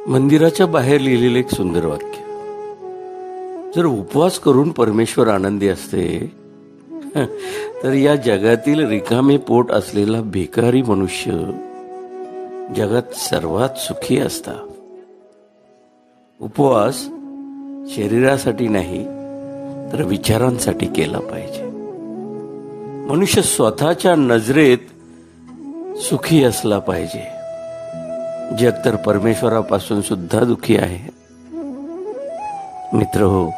मंदिराच्या बाहेर लिहिलेलं एक सुंदर वाक्य. जर उपवास करून परमेश्वर आनंदी असते तर या जगातील रिकामे पोट असलेला भिकारी मनुष्य जगात सर्वात सुखी असता. उपवास शरीरासाठी नाही तर विचारांसाठी केला पाहिजे. मनुष्य स्वतःच्या नजरेत सुखी असला पाहिजे. जग तर परमेश्वरापासून सुद्धा दुखी आहे. मित्र हो,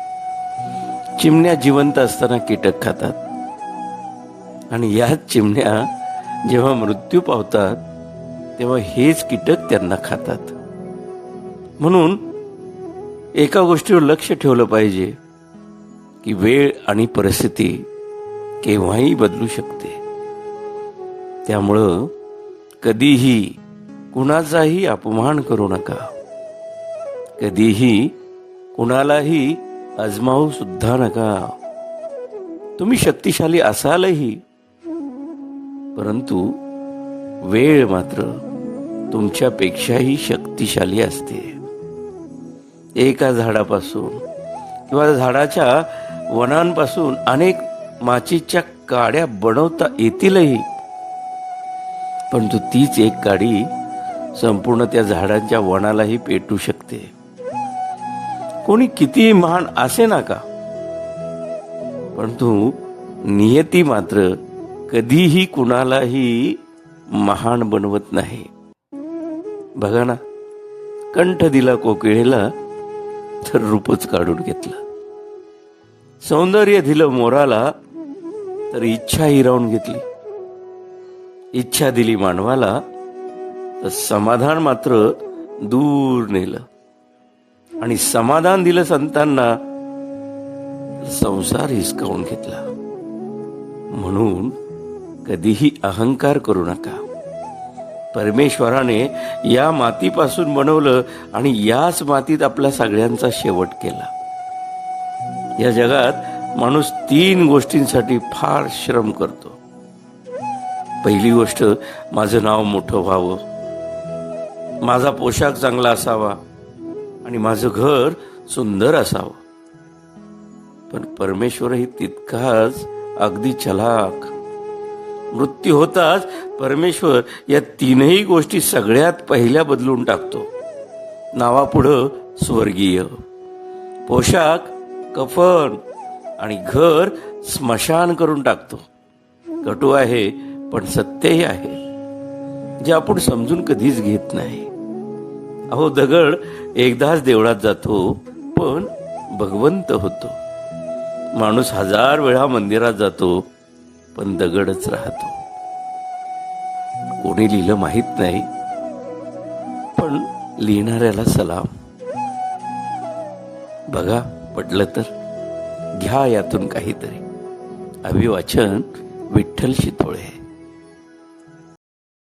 चिमण्या जिवंत असताना कीटक खातात आणि याच चिमण्या जेव्हा मृत्यू पावतात तेव्हा हेच कीटक त्यांना खातात. म्हणून एका गोष्टीवर लक्ष ठेवलं पाहिजे की वेळ आणि परिस्थिती केव्हाही बदलू शकते. त्यामुळं कधीही कुणाचाही अपमान करू नका. कधीही कुणालाही आजमावू सुद्धा नका. तुम्ही शक्तिशाली असालही, परंतु वेळ मात्र तुमच्यापेक्षाही शक्तिशाली असते. एका झाडापासून किंवा झाडाच्या वनांपासून अनेक माचीच्या काड्या बनवता येतीलही, परंतु तीच एक काडी संपूर्ण त्या झाडांच्या वनालाही पेटू शकते. कोणी कितीही महान असे नका, परंतु नियती मात्र कधीही कुणालाही महान बनवत नाही. बघा ना, कंठ दिला कोकिळेला तर रूपच काढून घेतलं. सौंदर्य दिलं मोराला तर इच्छा हिरावून घेतली. इच्छा दिली मानवाला तर समाधान मात्र दूर नेलं. आणि समाधान दिलं संतांना तर संसार हिसकावून घेतला. म्हणून कधीही अहंकार करू नका. परमेश्वराने या मातीपासून बनवलं आणि याच मातीत आपल्या सगळ्यांचा शेवट केला. या जगात माणूस 3 गोष्टींसाठी फार श्रम करतो. पहिली गोष्ट, माझं नाव मोठं व्हावं, माझा पोशाख चांगला असावा आणि माझं घर सुंदर असावं. पण परमेश्वरही तितकाच अगदी चलाख. मृत्यू होताच परमेश्वर या 3ही गोष्टी सगळ्यात पहिल्या बदलून टाकतो. नावापुढं स्वर्गीय, पोशाख कफन आणि घर स्मशान करून टाकतो. कटू आहे पण सत्यही आहे, जे आपण समजून कधीच घेत नाही. अहो, दगड एकदाच देवळात जातो पण भगवंत होतो. माणूस 1000 वेळा मंदिरात जातो पण दगडच राहतो. कोणी लिहिलं माहित नाही, पण लिहिणाऱ्याला सलाम. बघा, पटलं तर घ्या यातून काहीतरी. अभिवाचन विठ्ठल शितोळे.